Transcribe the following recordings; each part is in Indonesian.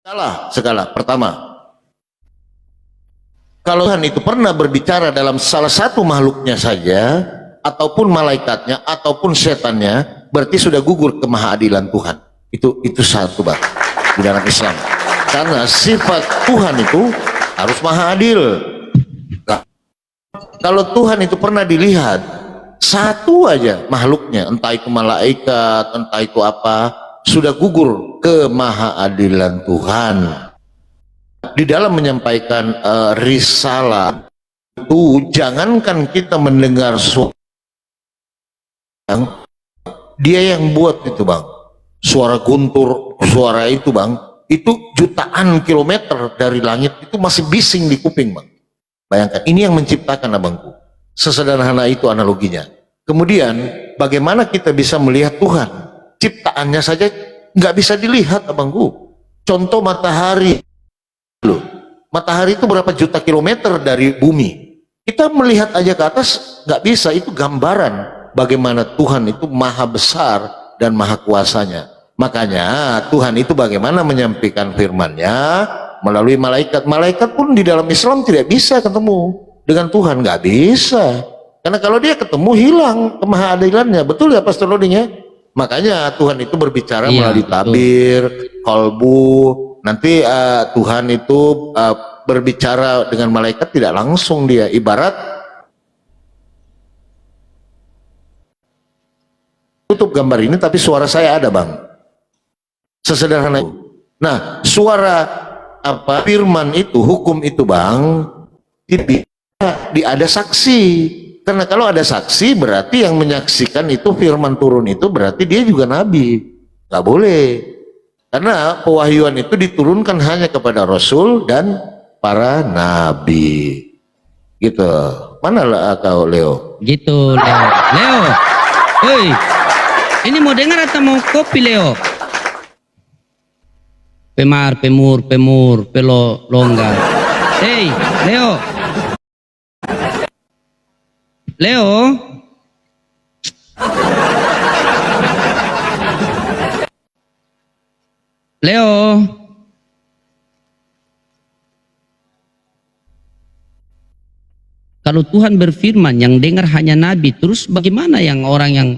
Salah segala. Pertama, kalau Tuhan itu pernah berbicara dalam salah satu makhluknya saja, ataupun malaikatnya, ataupun setannya, berarti sudah gugur kemahadilan Tuhan. Itu satu bang di dalam Islam. Karena sifat Tuhan itu harus maha adil. Nah, kalau Tuhan itu pernah dilihat satu aja makhluknya, entah itu malaikat, entah itu apa, sudah gugur kemahaadilan Tuhan. Di dalam menyampaikan risalah itu, jangankan kita mendengar suara, dia yang buat itu bang, suara guntur, suara itu bang, itu jutaan kilometer dari langit itu masih bising di kuping bang. Bayangkan, ini yang menciptakan abangku. Sesederhana itu analoginya. Kemudian bagaimana kita bisa melihat Tuhan? Ciptaannya saja nggak bisa dilihat abangku. Contoh matahari, loh, matahari itu berapa juta kilometer dari bumi. Kita melihat aja ke atas nggak bisa. Itu gambaran bagaimana Tuhan itu maha besar dan maha kuasanya. Makanya Tuhan itu bagaimana menyampaikan firman-Nya melalui malaikat. Malaikat pun di dalam Islam tidak bisa ketemu dengan Tuhan, nggak bisa. Karena kalau dia ketemu hilang kemahaadilannya. Betul ya Pastor Loding ya? Makanya Tuhan itu berbicara melalui tabir, kolbu. Nanti Tuhan itu berbicara dengan malaikat tidak langsung dia. Ibarat tutup gambar ini tapi suara saya ada bang. Sesederhana itu. Nah, suara apa firman itu, hukum itu bang, ada saksi. Karena kalau ada saksi berarti yang menyaksikan itu firman turun itu berarti dia juga nabi. Nggak boleh. Karena pewahyuan itu diturunkan hanya kepada Rasul dan para nabi. Gitu. Mana lah kau Leo? Gitu Leo. Leo. Hei. Ini mau dengar atau mau kopi Leo? Pemar, pemur, pelo, longgar. Hei, Leo. Leo. Leo. Kalau Tuhan berfirman yang dengar hanya nabi, terus bagaimana yang orang yang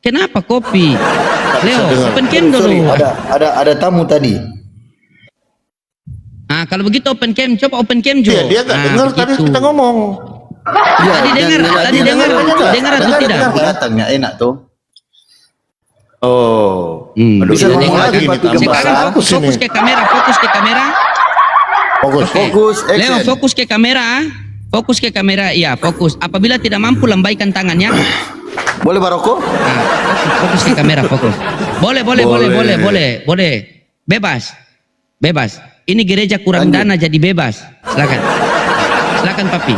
kenapa kopi? Leo, open cam dulu. Ada tamu tadi. Ah, kalau begitu open cam, coba open cam juga. Iya, dia nggak dengar tadi kita ngomong. Ya, Tadi dengar atau tidak? Datangnya enak tuh. Oh, Bisa ngomong ngomong lagi lagi, nih, tambah Sekarang bagus fokus ini. ke kamera, fokus ke kamera. Fokus. Fokus, Leo, action. fokus ke kamera. Fokus ke kamera, iya fokus. Apabila tidak mampu lambaikan tangannya. Boleh Baroko? Nah, fokus ke kamera, fokus. Boleh. Bebas. Ini gereja kurang dana jadi bebas. Silakan papi.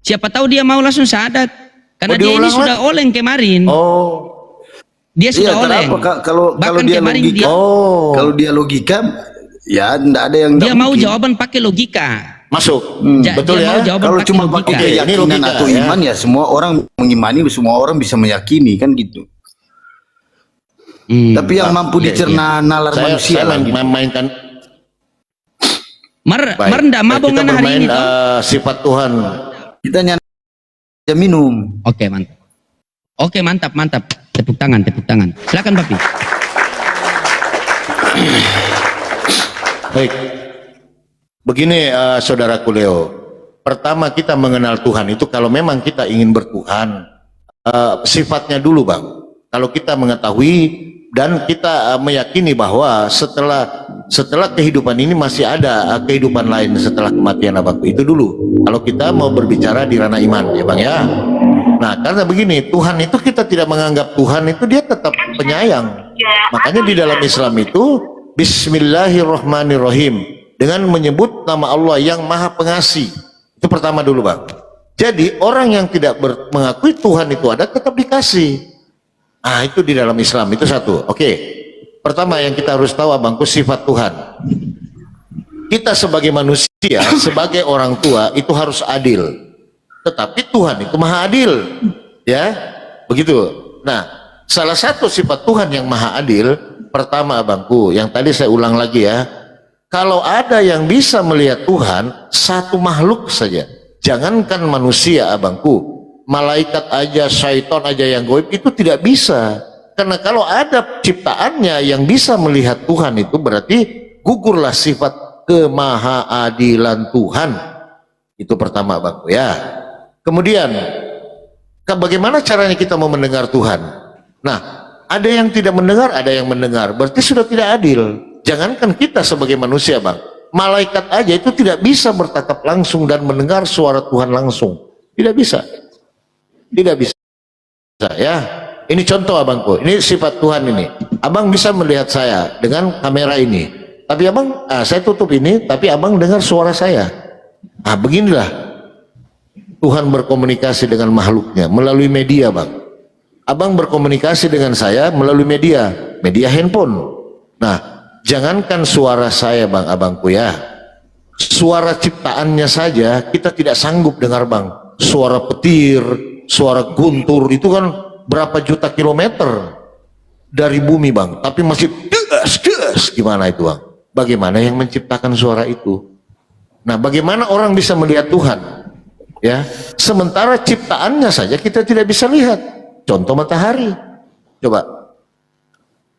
Siapa tahu dia mau langsung syahadat. Karena dia ini sudah oleng kemarin. Oh. Dia sudah oleng. Kalau Bahkan dia kemarin logika, kalau dia logika, ya enggak ada yang dia mau mungkin. jawaban pakai logika. Masuk. Betul dia mau ya? jawaban Kalau pakai cuma logika. pakai Oke, ini keyakinan logika, atau ya. iman ya semua orang mengimani, semua orang bisa meyakini kan gitu. Tapi yang mampu dicerna nalar manusia Saya lah. memainkan Mar ndak mabok kita hari bermain ini toh? sifat Tuhan. Kita nyana minum. Oke, mantap. Tepuk tangan. Silakan papi. Baik. Begini saudaraku Leo. Pertama kita mengenal Tuhan itu kalau memang kita ingin bertuhan, sifatnya dulu bang. Kalau kita mengetahui dan kita meyakini bahwa setelah kehidupan ini masih ada kehidupan lain setelah kematian abangku, itu dulu. Kalau kita mau berbicara di ranah iman ya bang ya. Nah karena begini, Tuhan itu kita tidak menganggap Tuhan itu dia tetap penyayang. Makanya di dalam Islam itu Bismillahirrahmanirrahim, dengan menyebut nama Allah yang maha pengasih. Itu pertama dulu bang. Jadi orang yang tidak mengakui Tuhan itu ada tetap dikasih. Ah itu di dalam Islam itu satu. Oke. Pertama yang kita harus tahu abangku sifat Tuhan. Kita sebagai manusia, sebagai orang tua itu harus adil. Tetapi Tuhan itu maha adil. Ya. Begitu. Nah, salah satu sifat Tuhan yang maha adil, pertama abangku, yang tadi saya ulang lagi ya, kalau ada yang bisa melihat Tuhan, satu makhluk saja, jangankan manusia abangku, malaikat aja, syaitan aja yang goib itu tidak bisa. Karena kalau ada ciptaannya yang bisa melihat Tuhan, itu berarti gugurlah sifat kemahaadilan Tuhan. Itu pertama abangku ya. Kemudian bagaimana caranya kita mau mendengar Tuhan? Nah, ada yang tidak mendengar, ada yang mendengar, berarti sudah tidak adil. Jangankan kita sebagai manusia bang, malaikat aja itu tidak bisa bertatap langsung dan mendengar suara Tuhan langsung. Tidak bisa. Tidak bisa ya. Ini contoh abangku, ini sifat Tuhan ini. Abang bisa melihat saya dengan kamera ini, tapi abang, saya tutup ini, tapi abang dengar suara saya. Nah beginilah Tuhan berkomunikasi dengan makhluknya melalui media bang. Abang berkomunikasi dengan saya melalui media handphone. Nah jangankan suara saya bang, abangku ya, suara ciptaannya saja kita tidak sanggup dengar bang. Suara petir, suara guntur itu kan berapa juta kilometer dari bumi bang, tapi masih des, gimana itu bang? Bagaimana yang menciptakan suara itu? Nah bagaimana orang bisa melihat Tuhan? Ya, sementara ciptaannya saja kita tidak bisa lihat. Contoh matahari, coba.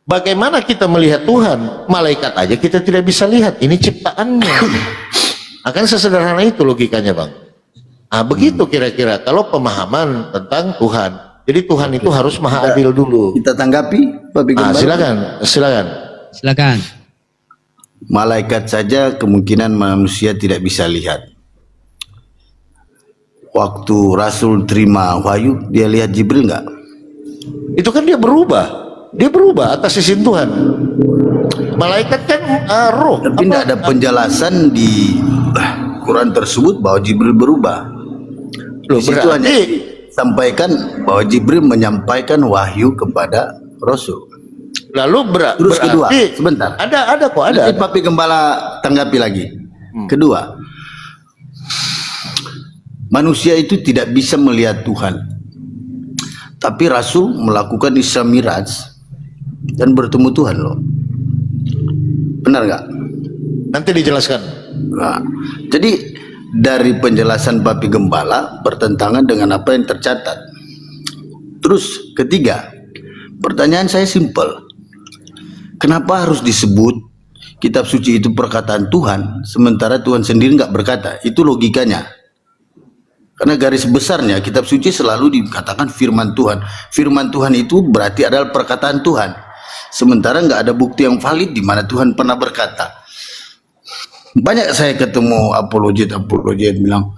Bagaimana kita melihat Tuhan? Malaikat aja kita tidak bisa lihat. Ini ciptaannya. Akan sesederhana itu logikanya bang. Nah begitu kira-kira kalau pemahaman tentang Tuhan. Jadi Tuhan itu harus maha adil dulu. Kita tanggapi, Pak Bigembala. Silakan. Malaikat saja kemungkinan manusia tidak bisa lihat. Waktu Rasul terima wahyu, dia lihat Jibril nggak? Itu kan dia berubah atas izin Tuhan. Malaikat kan roh. Tapi tidak ada penjelasan di Quran tersebut bahwa Jibril berubah. Loh, di situ hanya sampaikan bahwa Jibril menyampaikan wahyu kepada Rasul. Lalu Terus kedua, sebentar. Ada kok. Nanti Pak Bigembala tanggapi lagi. Kedua, manusia itu tidak bisa melihat Tuhan. Tapi Rasul melakukan Isra Miraj dan bertemu Tuhan loh. Benar nggak? Nanti dijelaskan. Nah, jadi dari penjelasan Pak Bigembala bertentangan dengan apa yang tercatat. Terus ketiga, pertanyaan saya simpel. Kenapa harus disebut kitab suci itu perkataan Tuhan, sementara Tuhan sendiri nggak berkata? Itu logikanya. Karena garis besarnya kitab suci selalu dikatakan firman Tuhan. Firman Tuhan itu berarti adalah perkataan Tuhan. Sementara nggak ada bukti yang valid di mana Tuhan pernah berkata. Banyak saya ketemu apologet bilang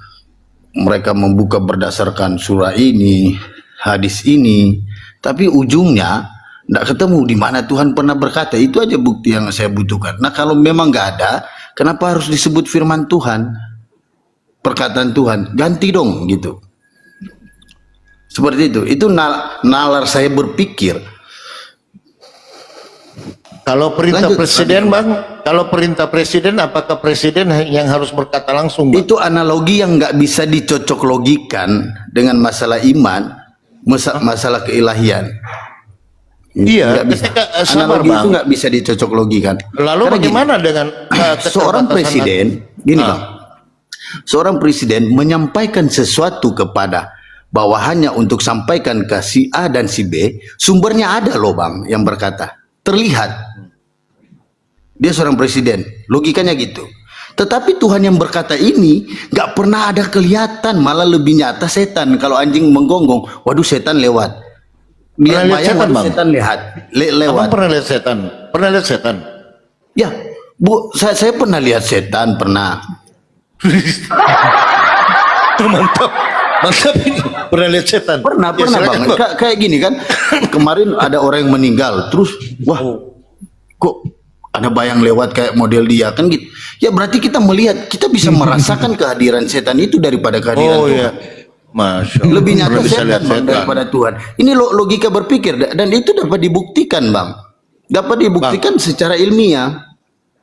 mereka membuka berdasarkan surah ini, hadis ini, tapi ujungnya tidak ketemu di mana Tuhan pernah berkata. Itu aja bukti yang saya butuhkan. Nah kalau memang nggak ada, kenapa harus disebut firman Tuhan, perkataan Tuhan? Ganti dong gitu. Seperti itu. Itu nalar saya berpikir. Kalau perintah presiden bang, kalau perintah presiden, apakah presiden yang harus berkata langsung bang? Itu analogi yang nggak bisa dicocok logikan dengan masalah iman, masalah keilahian. Iya, ketika analogi itu nggak bisa dicocok logikan. Lalu karena bagaimana gini, dengan seorang presiden, gini bang, seorang presiden menyampaikan sesuatu kepada bawahannya untuk sampaikan ke si A dan si B, sumbernya ada loh bang yang berkata, terlihat. Dia seorang presiden, logikanya gitu. Tetapi Tuhan yang berkata ini nggak pernah ada kelihatan, malah lebih nyata setan. Kalau anjing menggonggong, waduh setan lewat. Dia bayang waduh setan lewat. Abang pernah lihat setan? Pernah lihat setan? Ya, Bu, saya pernah lihat setan, pernah. Mantap ini. Pernah lihat setan? Pernah bang. Kayak gini kan, kemarin ada orang yang meninggal, terus wah, kok ada bayang lewat kayak model dia kan gitu. Ya berarti kita melihat, kita bisa merasakan kehadiran setan itu daripada kehadiran Tuhan. Iya. Masya Allah. Lebih nyata setan daripada Tuhan. Ini logika berpikir dan itu dapat dibuktikan bang. Dapat dibuktikan secara ilmiah.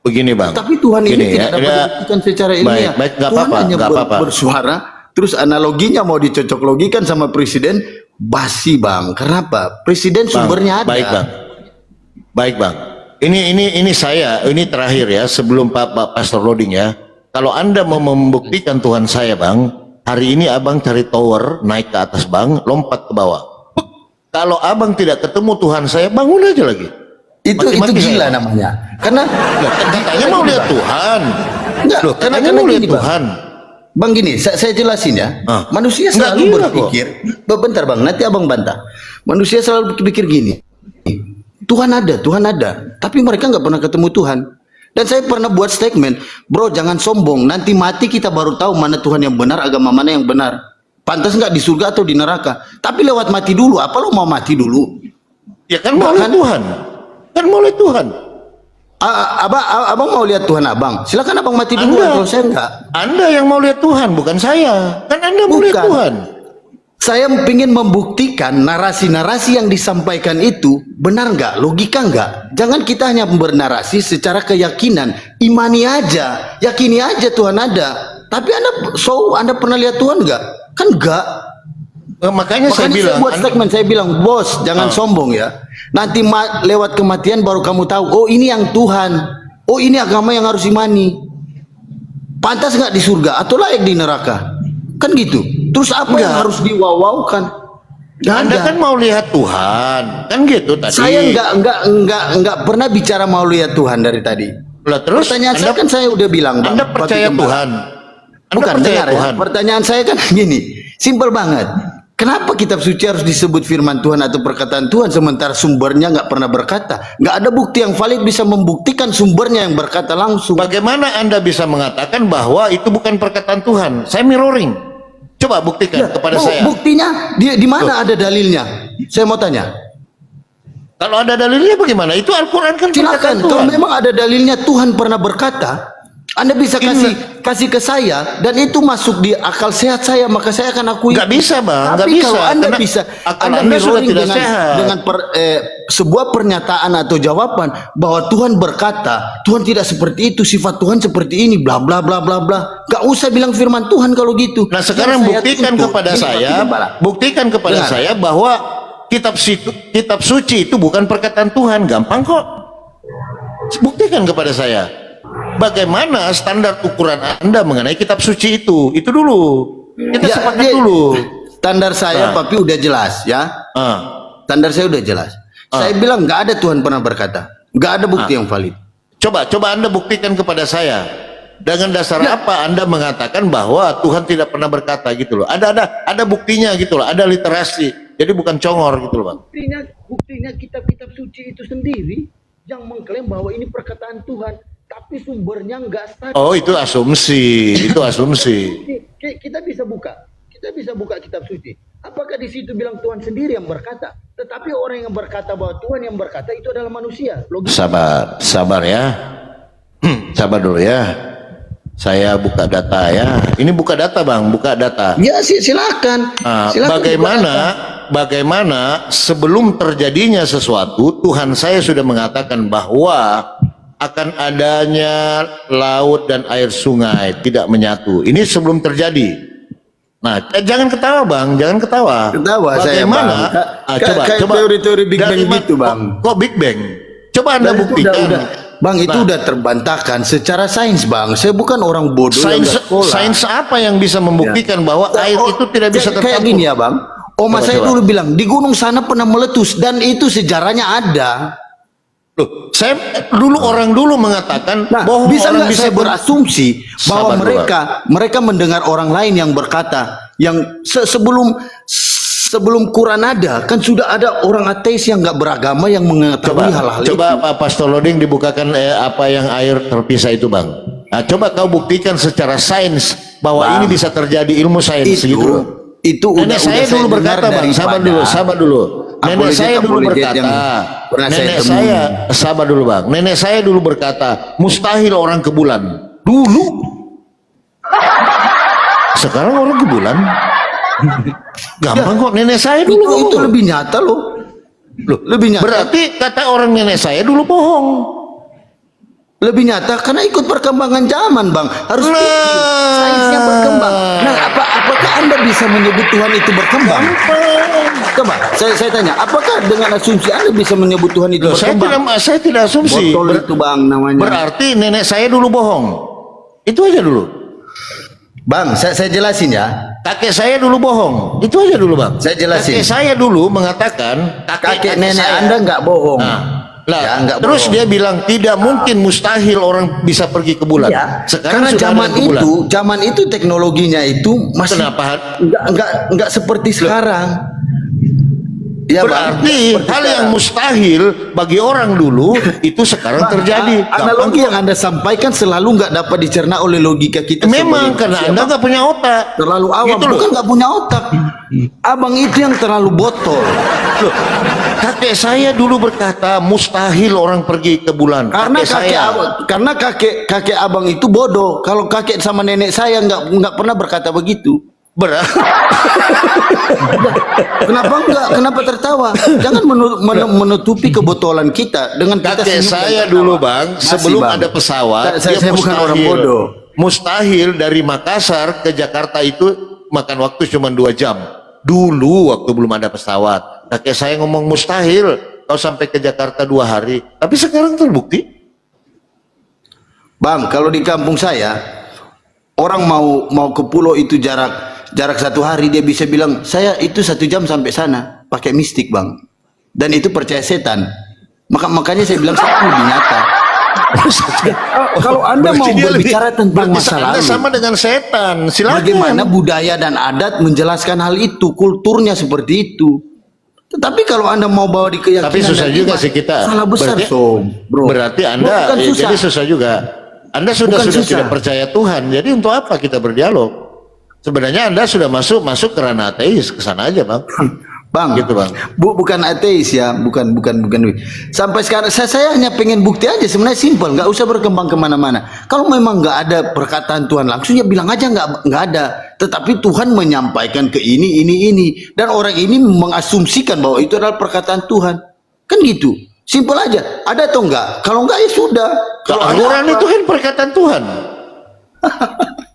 Begini bang. Tapi Tuhan ini tidak dapat dibuktikan secara ilmiah. Baik, Tuhan hanya bersuara. Terus analoginya mau dicocok logikan sama presiden, basi bang. Kenapa? Presiden Bang, sumbernya ada. baik bang, baik bang. Ini saya, ini terakhir ya, sebelum Pak Pastor loading ya. Kalau Anda mau membuktikan Tuhan saya bang, hari ini abang cari tower, naik ke atas bang, lompat ke bawah. Kalau abang tidak ketemu Tuhan saya, bangun aja lagi. Itu Maki-maki gila saya. namanya. Karena Katanya mau lihat Tuhan. Enggak, Loh, karena katanya mau lihat gini, Bang. Tuhan. Bang gini, saya jelasin ya. Ah. Manusia Nggak selalu gila berpikir, bentar bang, nanti abang bantah. Manusia selalu berpikir gini, Tuhan ada, tapi mereka nggak pernah ketemu Tuhan. Dan saya pernah buat statement, bro jangan sombong, nanti mati kita baru tahu mana Tuhan yang benar, agama mana yang benar. Pantas nggak di surga atau di neraka. Tapi lewat mati dulu, apa lo mau mati dulu? Ya kan mau lihat Tuhan. Kan mau lihat Tuhan. Abang mau lihat Tuhan abang, silakan abang mati dulu, kalau saya enggak. Anda yang mau lihat Tuhan, bukan saya. Kan Anda mau lihat Bukan. Tuhan. Saya ingin membuktikan narasi-narasi yang disampaikan itu benar nggak, logika nggak. Jangan kita hanya bernarasi secara keyakinan, imani aja, yakini aja Tuhan ada. Tapi Anda pernah lihat Tuhan nggak? Kan nggak. Makanya saya bilang, buat statement, saya bilang bos jangan sombong ya. Nanti lewat kematian baru kamu tahu, oh ini yang Tuhan, oh ini agama yang harus imani. Pantas nggak di surga atau layak di neraka? Kan gitu. Terus apa yang harus diwawaukan? Anda kan mau lihat Tuhan, kan gitu tadi. Saya enggak pernah bicara mau lihat Tuhan dari tadi. Lah, terus Pertanyaan saya kan saya udah bilang, Bang. Anda percaya Pak Tuhan? Anda Bukan, percaya dengar ya. Tuhan? Pertanyaan saya kan gini, simpel banget. Kenapa kitab suci harus disebut firman Tuhan atau perkataan Tuhan sementara sumbernya nggak pernah berkata? Nggak ada bukti yang valid bisa membuktikan sumbernya yang berkata langsung. Bagaimana Anda bisa mengatakan bahwa itu bukan perkataan Tuhan? Saya mirroring. Coba buktikan kepada saya. Buktinya di mana ada dalilnya? Saya mau tanya. Kalau ada dalilnya bagaimana? Itu Al-Quran kan perkataan Silakan. Tuhan. Kalau memang ada dalilnya Tuhan pernah berkata, Anda bisa kasih ke saya dan itu masuk di akal sehat saya, maka saya akan akui. Nggak bisa bang, nggak Tapi bisa. kalau Anda Karena bisa, akal Anda Anda sudah mirroring tidak sehat. dengan sebuah pernyataan atau jawaban bahwa Tuhan berkata, Tuhan tidak seperti itu, sifat Tuhan seperti ini, bla bla bla bla bla. Gak usah bilang firman Tuhan kalau gitu. Nah sekarang Yang saya buktikan tuntut, kepada gini, Pak, saya, Pak Gembala. buktikan kepada Dengar. saya bahwa kitab suci itu bukan perkataan Tuhan. Gampang kok. Buktikan kepada saya. Bagaimana standar ukuran Anda mengenai kitab suci itu? Itu dulu. Kita sepakat dulu. Standar saya, Papi udah jelas ya. Standar saya udah jelas. Saya bilang nggak ada Tuhan pernah berkata, nggak ada bukti yang valid. Coba Anda buktikan kepada saya. Dengan dasar apa Anda mengatakan bahwa Tuhan tidak pernah berkata gitu loh? Ada buktinya gitu loh. Ada literasi. Jadi bukan congor gitu loh, Bang. Buktinya kitab-kitab suci itu sendiri yang mengklaim bahwa ini perkataan Tuhan, tapi sumbernya nggak stabil. Oh, itu asumsi. Itu asumsi. Kita bisa buka kitab suci. Apakah di situ bilang Tuhan sendiri yang berkata? Tetapi orang yang berkata bahwa Tuhan yang berkata itu adalah manusia. Sabar ya. Sabar dulu ya. Saya buka data ya. Ini buka data, Bang, buka data. Ya silakan. Bagaimana sebelum terjadinya sesuatu, Tuhan saya sudah mengatakan bahwa akan adanya laut dan air sungai tidak menyatu. Ini sebelum terjadi. Nah, jangan ketawa, Bang, jangan ketawa. Ketawa saya, Bang. Coba teori-teori Big Bang gitu, Bang. Kok Big Bang? Coba Anda buktikan. Bang, itu udah terbantahkan secara sains, Bang. Saya bukan orang bodoh yang nggak sekolah. Sains apa yang bisa membuktikan bahwa air itu tidak bisa tercampur? Kayak gini ya, Bang. Oma saya dulu bilang di gunung sana pernah meletus dan itu sejarahnya ada. Loh, saya dulu orang dulu mengatakan bahwa bisa orang nggak bisa saya berasumsi bahwa mereka mendengar orang lain yang berkata yang sebelum Quran ada, kan sudah ada orang ateis yang nggak beragama yang mengetahui hal-hal itu. Coba Pak Pastor Loading dibukakan apa yang air terpisah itu, Bang. Nah, coba kau buktikan secara sains bahwa ini bisa terjadi, ilmu sains gitu. Itu nenek saya dulu berkata, Bang, sabar dulu. Nenek saya dulu berkata, sabar dulu, Bang. Nenek saya dulu berkata, mustahil orang ke bulan. Dulu. Sekarang orang ke bulan. Gampang kok, nenek saya dulu. Itu lebih nyata loh. Lebih nyata. Berarti kata orang nenek saya dulu bohong. Lebih nyata karena ikut perkembangan zaman, Bang. Harus Nah. pikir, sainsnya berkembang. Nah, apakah Anda bisa menyebut Tuhan itu berkembang? Coba, saya tanya, apakah dengan asumsi Anda bisa menyebut Tuhan itu Loh, berkembang? saya tidak asumsi. Botol itu, Bang, namanya. Berarti nenek saya dulu bohong. Itu aja dulu. Bang, saya jelasin ya. Kakek saya dulu bohong. Itu aja dulu, Bang. Saya jelasin. Kakek saya dulu mengatakan Kakek nenek saya. Anda nggak bohong. Nah, lah, Ya, nggak terus bohong. dia bilang tidak mungkin, mustahil orang bisa pergi ke bulan. Ya, Sekarang karena sudah zaman ada ke bulan. zaman itu teknologinya itu masih Kenapa? nggak seperti sekarang. Ya, Bang, Berarti seperti hal yang sekarang. mustahil bagi orang dulu itu sekarang Bang, terjadi. analogi yang Anda sampaikan selalu nggak dapat dicerna oleh logika kita. Memang sebagai karena manusia, Anda Bang. nggak punya otak. Terlalu awam, Gitu loh. bukan nggak punya otak. Abang itu yang terlalu botol. Loh, kakek saya dulu berkata mustahil orang pergi ke bulan. Karena Kakek saya. kakek abang itu bodoh. Kalau kakek sama nenek saya nggak pernah berkata begitu. Kenapa enggak? Kenapa tertawa? Jangan menutupi kebotolan kita dengan kita Kakek senyum dan saya tertawa. dulu, Bang, Masih, sebelum Bang. ada pesawat, Saya bukan orang bodoh. Mustahil dari Makassar ke Jakarta itu makan waktu cuma 2 jam. Dulu waktu belum ada pesawat. Kakek saya ngomong mustahil kau sampai ke Jakarta 2 hari. Tapi sekarang terbukti. Bang, kalau di kampung saya orang mau ke pulau itu jarak 1 hari, dia bisa bilang saya itu 1 jam sampai sana pakai mistik, Bang. Dan itu percaya setan. Makanya saya bilang saya lebih nyata. Kalau Anda mau Berarti dia berbicara tentang berarti masa Anda lalu, sama dengan setan. Silakan. bagaimana budaya dan adat menjelaskan hal itu, kulturnya seperti itu. Tetapi kalau Anda mau bawa di keyakinan, Tapi susah dan juga iman, sih kita. salah besar, bro. Berarti Anda Bukan susah. jadi susah juga. Anda sudah Bukan susah. tidak percaya Tuhan. Jadi untuk apa kita berdialog? Sebenarnya Anda sudah masuk ke ranah ateis, ke sana aja, Bang. Bang, Gitu, Bang. Bukan ateis ya, bukan. Sampai sekarang saya hanya pengen bukti aja, sebenarnya simpel, nggak usah berkembang kemana-mana. Kalau memang nggak ada perkataan Tuhan langsung, ya bilang aja nggak ada. Tetapi Tuhan menyampaikan ke ini, dan orang ini mengasumsikan bahwa itu adalah perkataan Tuhan, kan gitu. Simpel aja. Ada atau enggak? Kalau enggak ya sudah. Kalau ada Al-Quran apa? itu kan perkataan Tuhan.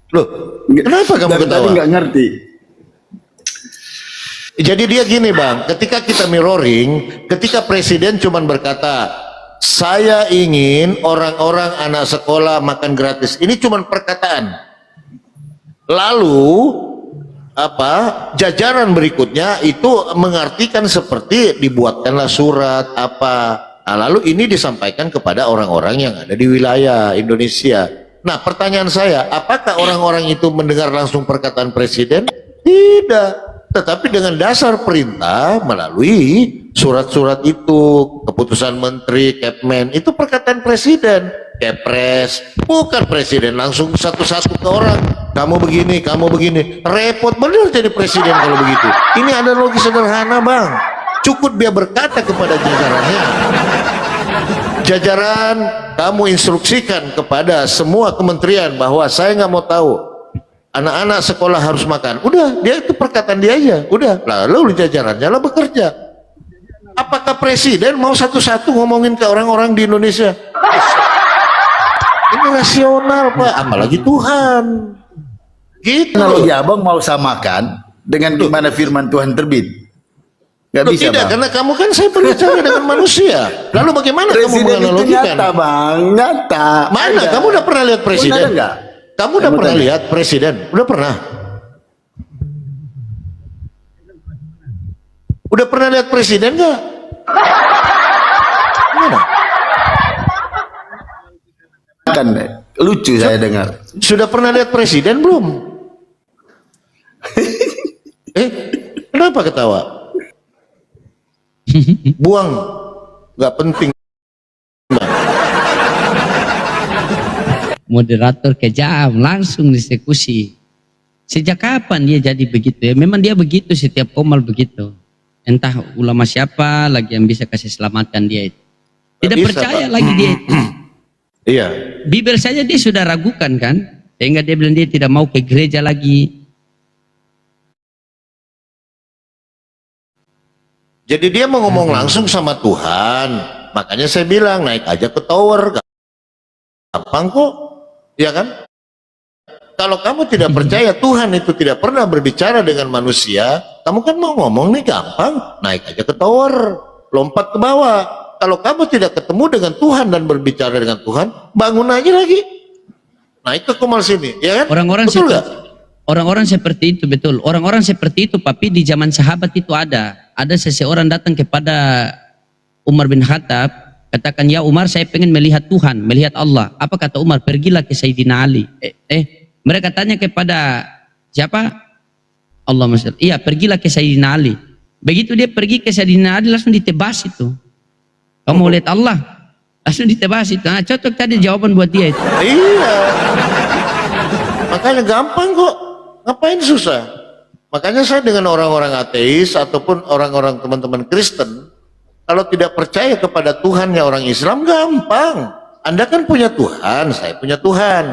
Loh, kenapa kamu Dari ketawa? tadi nggak ngerti. Jadi dia gini, Bang, ketika kita mirroring, ketika presiden cuman berkata saya ingin orang-orang anak sekolah makan gratis, ini cuman perkataan. Lalu jajaran berikutnya itu mengartikan seperti dibuatkanlah surat Nah, lalu ini disampaikan kepada orang-orang yang ada di wilayah Indonesia. Nah, pertanyaan saya, apakah orang-orang itu mendengar langsung perkataan presiden? Tidak, tetapi dengan dasar perintah melalui surat-surat itu, keputusan menteri, Kepmen, itu perkataan presiden. Kepres, bukan presiden langsung satu-satu ke orang. Kamu begini. Repot bener jadi presiden kalau begitu. Ini ada logis sederhana, Bang. Cukup dia berkata kepada jajarannya. Jajaran, kamu instruksikan kepada semua kementerian bahwa saya nggak mau tahu anak-anak sekolah harus makan. Udah, dia itu perkataan dia aja. Udah, lalu jajarannya lah bekerja. Apakah presiden mau satu-satu ngomongin ke orang-orang di Indonesia? Ini rasional, Pak. Apalagi Tuhan. Gitu. Kalau abang mau samakan dengan gimana firman Tuhan terbit, nggak Loh, bisa, tidak, Bang. karena kamu kan saya berbicara dengan manusia. Lalu bagaimana kamu Presiden itu menganalogikan? nyata, Bang, nyata. Mana? Ada. Kamu udah pernah lihat presiden? Ada nggak? Kamu udah Saya mau pernah tanya. lihat presiden? Udah pernah? Udah pernah lihat presiden nggak? Gimana? Kan lucu saya dengar. Sudah pernah lihat presiden belum? Kenapa ketawa? Buang, nggak penting. Moderator kejam, langsung disekusi. Sejak kapan dia jadi begitu ya? Memang dia begitu, setiap komal begitu. Entah ulama siapa lagi yang bisa kasih selamatkan dia itu. Tidak Bisa, percaya Pak. lagi dia itu. Iya. Bibel saja dia sudah ragukan kan? Sehingga dia bilang dia tidak mau ke gereja lagi. Jadi dia mau ngomong langsung sama Tuhan. Makanya saya bilang naik aja ke tower. gampang kok, ya kan? Kalau kamu tidak percaya Tuhan itu tidak pernah berbicara dengan manusia, kamu kan mau ngomong nih gampang, naik aja ke tower, lompat ke bawah. Kalau kamu tidak ketemu dengan Tuhan dan berbicara dengan Tuhan, bangun aja lagi, naik ke komal sini, ya kan? Orang-orang Betul nggak? orang-orang seperti itu, betul. Orang-orang seperti itu, tapi di zaman sahabat itu ada seseorang datang kepada Umar bin Khattab, katakan, ya Umar, saya pengen melihat Tuhan, melihat Allah. Apa kata Umar? Pergilah ke Sayyidina Ali. Mereka tanya kepada siapa? Allah Masya. Iya, pergilah ke Sayyidina Ali. Begitu dia pergi ke Sayyidina Ali, langsung ditebas itu. Kamu mau lihat Allah? Langsung ditebas itu. Nah, cocok tadi jawaban buat dia itu. Iya. Makanya gampang kok. Ngapain susah? Makanya saya dengan orang-orang ateis ataupun orang-orang teman-teman Kristen, kalau tidak percaya kepada Tuhannya orang Islam, gampang. Anda kan punya Tuhan, saya punya Tuhan.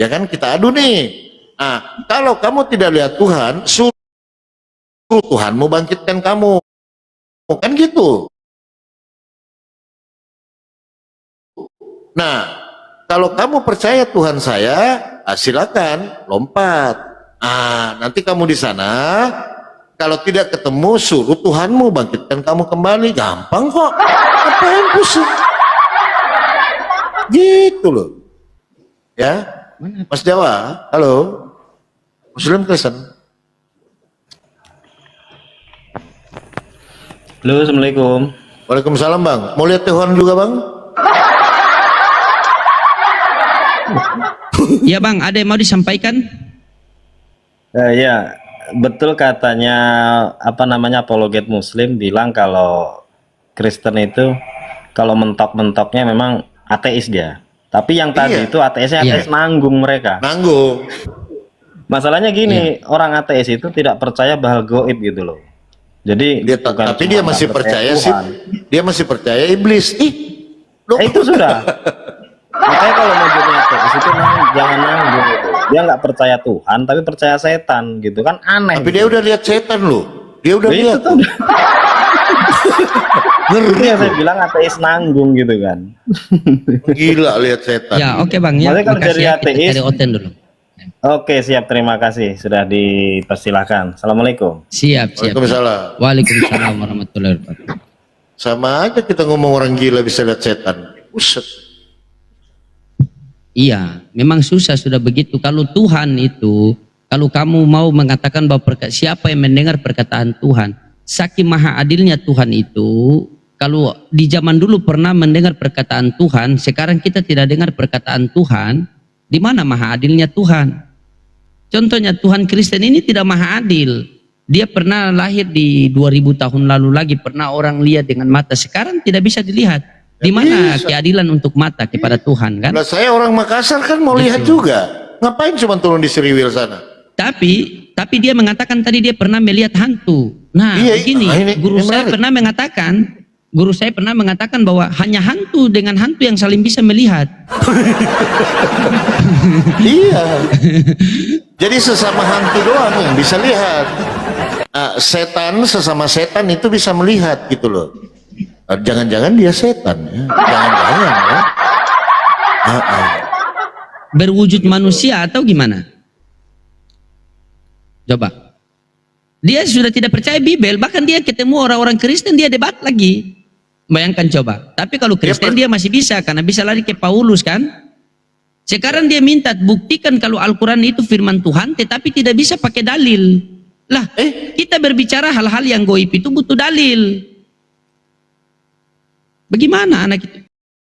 Ya kan, kita adu nih. Nah, kalau kamu tidak lihat Tuhan, suruh Tuhanmu bangkitkan kamu. Kan gitu. Nah, kalau kamu percaya Tuhan saya, silakan lompat. Nanti kamu di sana, kalau tidak ketemu, suruh Tuhanmu bangkitkan kamu kembali. Gampang kok. Ngapain pusing? Gitu loh. Ya. Mas Jawa, halo. Muslim Kristen. Halo, Assalamualaikum. Waalaikumsalam Bang. Mau lihat Tuhan juga Bang? Ya Bang, ada yang mau disampaikan? Ya, betul katanya apologet Muslim bilang kalau Kristen itu kalau mentok-mentoknya memang ateis dia. Tapi yang tadi itu ateisnya ateis nanggung mereka. Nanggung. Masalahnya gini, orang ateis itu tidak percaya bahal gaib gitu loh. Jadi Tapi dia masih percaya sih. Dia masih percaya iblis. Itu sudah. Makanya kalau mau jadi ateis itu jangan nanggung gitu. Dia nggak percaya Tuhan tapi percaya setan gitu kan, aneh. Tapi gitu. dia udah lihat setan loh. Dia udah lihat. Itu yang saya bilang ateis nanggung gitu kan. Gila lihat setan. Ya, oke Bang. Ya, Maksudnya kalau makasih dari ya. Kita ateis- cari Oten dulu. Oke, siap, terima kasih sudah dipersilahkan. Assalamualaikum. Siap. Waalaikumsalam. Waalaikumsalam warahmatullahi wabarakatuh. Sama aja kita ngomong orang gila bisa lihat setan. Buset. Iya, memang susah sudah begitu. Kalau Tuhan itu, kalau kamu mau mengatakan bahwa siapa yang mendengar perkataan Tuhan, saking maha adilnya Tuhan itu, kalau di zaman dulu pernah mendengar perkataan Tuhan, sekarang kita tidak dengar perkataan Tuhan, di mana maha adilnya Tuhan? Contohnya Tuhan Kristen ini tidak maha adil. Dia pernah lahir di 2000 tahun lalu lagi, pernah orang lihat dengan mata, sekarang tidak bisa dilihat. Di mana keadilan untuk mata kepada Tuhan kan? Nah, saya orang Makassar kan mau lihat juga. Ngapain cuma turun di Seriwil sana? Tapi dia mengatakan tadi dia pernah melihat hantu. Nah, begini, guru saya pernah mengatakan bahwa hanya hantu dengan hantu yang saling bisa melihat. Iya. Jadi sesama hantu doang yang bisa lihat. Setan sesama setan itu bisa melihat gitu loh. Jangan-jangan dia setan ya. Jangan-jangan ya. Berwujud manusia atau gimana? Coba. Dia sudah tidak percaya Bibel, bahkan dia ketemu orang-orang Kristen dia debat lagi. Bayangkan coba. Tapi kalau Kristen dia masih bisa karena bisa lari ke Paulus kan? Sekarang dia minta buktikan kalau Al-Quran itu firman Tuhan tetapi tidak bisa pakai dalil. Lah, kita berbicara hal-hal yang goib itu butuh dalil. Bagaimana anak itu?